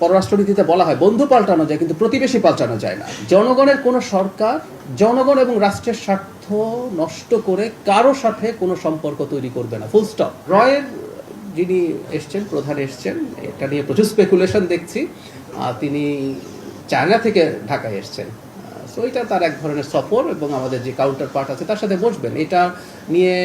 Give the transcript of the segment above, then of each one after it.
পররাষ্ট্রনীতিতে বলা হয় বন্ধু পাল্টানো যায় কিন্তু প্রতিবেশী পাল্টানো যায় না। জনগণের কোনো সরকার জনগণ এবং রাষ্ট্রের স্বার্থ নষ্ট করে কারো সাথে কোনো সম্পর্ক তৈরি করবে না, ফুল স্টপ। রয়ের যিনি এসছেন, প্রধান এসছেন, এটা নিয়ে প্রচুর স্পেকুলেশন দেখছি। তিনি চায়না থেকে ঢাকায় এসছেন, সো এটা তার এক ধরনের সফর এবং আমাদের যে কাউন্টার পার্ট আছে তার সাথে বসবেন। এটা নিয়ে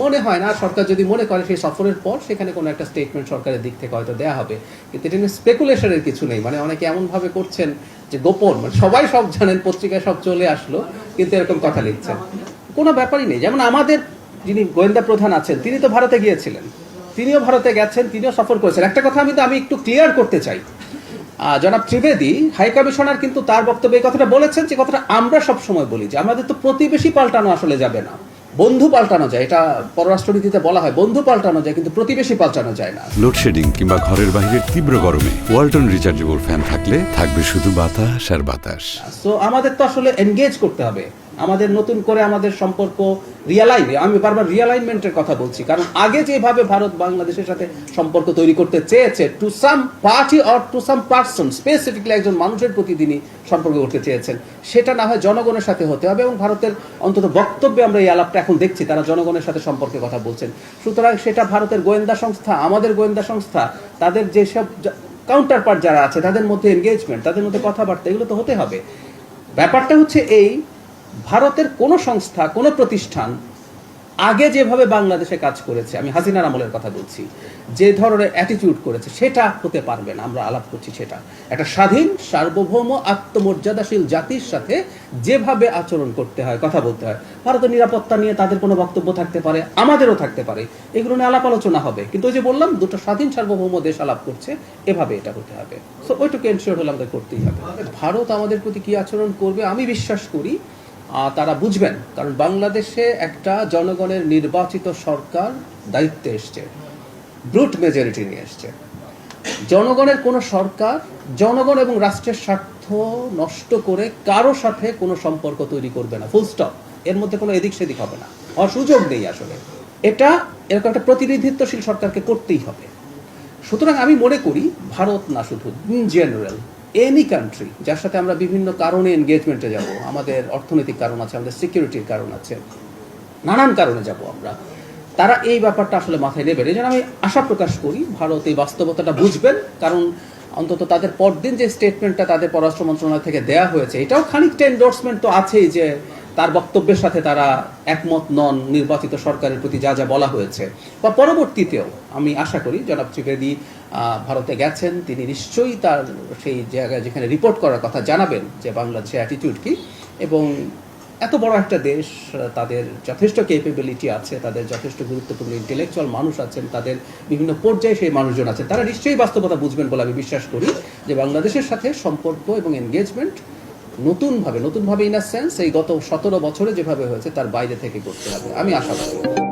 মনে হয় না সরকার যদি মনে করে সেই সফরের পর সেখানে কোনো একটা স্টেটমেন্ট সরকারের দিক থেকে হয়তো দেওয়া হবে, কিন্তু এটা নিয়ে স্পেকুলেশনের কিছু নেই। মানে অনেকে এমনভাবে করছেন যে গোপন, মানে সবাই সব জানেন, পত্রিকায় সব চলে আসলো, কিন্তু এরকম কথা লিখছেন, কোনো ব্যাপারই নেই। যেমন আমাদের যিনি গোয়েন্দা প্রধান আছেন তিনি তো ভারতে গিয়েছিলেন, তিনিও ভারতে গেছেন, তিনিও সফর করেছেন। একটা কথা আমি একটু ক্লিয়ার করতে চাই, জনাব ত্রিবেদী হাই কমিশনার কিন্তু তার বক্তব্যে এই কথাটা বলেছেন যে কথাটা আমরা সব সময় বলি যে আমাদের তো প্রতিবেশী পাল্টানো আসলে যাবে না, বন্ধু পাল্টানো যায়। এটা পররাষ্ট্রনীতিতে বলা হয় বন্ধু পাল্টানো যায় কিন্তু প্রতিবেশী পাল্টানো যায় না। লোডশেডিং কিংবা ঘরের বাইরের তীব্র গরমে ওয়ালটন রিচার্জেবল ফ্যান থাকলে থাকবে শুধু বাতাস আর বাতাস। সো আমাদের তো আসলে এনগেজ করতে হবে, আমাদের নতুন করে আমাদের সম্পর্ক আমি বারবার রিয়ালাইনমেন্টের কথা বলছি, কারণ আগে যেভাবে ভারত বাংলাদেশের সাথে সম্পর্ক তৈরি করতে চেয়েছে to some party or to some person, specifically একজন মানুষের প্রতিদিনই সম্পর্ক করতে চেয়েছেন, সেটা না হয় জনগণের সাথে হতে হবে। এবং ভারতের অন্তত বক্তব্যে আমরা এই আলাপটা এখন দেখছি, তারা জনগণের সাথে সম্পর্কে কথা বলছেন। সুতরাং সেটা ভারতের গোয়েন্দা সংস্থা, আমাদের গোয়েন্দা সংস্থা, তাদের যেসব কাউন্টার পার্ট যারা আছে তাদের মধ্যে এনগেজমেন্ট, তাদের মধ্যে কথাবার্তা, এগুলো তো হতে হবে। ব্যাপারটা হচ্ছে এই, ভারতের কোনো সংস্থা, কোনো প্রতিষ্ঠান আগে যেভাবে বাংলাদেশে কাজ করেছে, আমি হাসিনার আমলের কথা বলছি, যে ধরনের অ্যাটিটিউড করেছে সেটা হতে পারবে না। আমরা আলাপ করছি সেটা একটা স্বাধীন সার্বভৌম আত্মমর্যাদাশীল জাতির সাথে যেভাবে আচরণ করতে হয়, কথা বলতে হয়। ভারতের নিরাপত্তা নিয়ে তাদের কোনো বক্তব্য থাকতে পারে, আমাদেরও থাকতে পারে, এগুলো নিয়ে আলাপ আলোচনা হবে। কিন্তু ওই যে বললাম, দুটো স্বাধীন সার্বভৌম দেশ আলাপ করছে, এভাবে এটা হতে হবে। সো ওইটুকু এনশিওর হলে আমাদের করতেই হবে। ভারত আমাদের প্রতি কি আচরণ করবে আমি বিশ্বাস করি তারা বুঝবেন, কারণ বাংলাদেশে একটা জনগণের নির্বাচিত সরকার দায়িত্বে এসছে, ব্রুট মেজরিটি নিয়ে এসছে। জনগণের কোনো সরকার জনগণ এবং রাষ্ট্রের স্বার্থ নষ্ট করে কারো সাথে কোনো সম্পর্ক তৈরি করবে না, ফুল স্টপ। এর মধ্যে কোনো এদিক সেদিক হবে না, হওয়ার সুযোগ নেই আসলে। এটা এরকম একটা প্রতিনিধিত্বশীল সরকারকে করতেই হবে। সুতরাং আমি মনে করি ভারত না, শুধু ইন জেনারেল এনি কান্ট্রি যার সাথে আমরা বিভিন্ন কারণে এনগেজমেন্টে যাব, আমাদের অর্থনৈতিক কারণ আছে, আমাদের সিকিউরিটির কারণ আছে, নানান কারণে যাব আমরা, তারা এই ব্যাপারটা আসলে মাথায় নেবেন। এই জন্য আমি আশা প্রকাশ করি ভারত এই বাস্তবতাটা বুঝবেন, কারণ অন্তত তাদের পরদিন যে স্টেটমেন্টটা তাদের পররাষ্ট্র মন্ত্রণালয় থেকে দেয়া হয়েছে, এটাও খানিকটা এন্ডোর্সমেন্ট তো আছেই যে তার বক্তব্যের সাথে তারা একমত নন নির্বাচিত সরকারের প্রতি যা যা বলা হয়েছে। বা পরবর্তীতেও আমি আশা করি জনাব ত্রিবেদী ভারতে গেছেন, তিনি নিশ্চয়ই তার সেই জায়গায় যেখানে রিপোর্ট করার কথা জানাবেন যে বাংলাদেশের অ্যাটিটিউড কি। এবং এত বড় একটা দেশ, তাদের যথেষ্ট ক্যাপেবিলিটি আছে, তাদের যথেষ্ট গুরুত্বপূর্ণ ইন্টেলেকচুয়াল মানুষ আছেন, তাদের বিভিন্ন পর্যায়ে সেই মানুষজন আছেন, তারা নিশ্চয়ই বাস্তবতা বুঝবেন বলে আমি বিশ্বাস করি যে বাংলাদেশের সাথে সম্পর্ক এবং এনগেজমেন্ট নতুনভাবে ইন আ সেন্স এই গত 17 বছরে যেভাবে হয়েছে তার বাইরে থেকে করতে হবে, আমি আশাবাদী।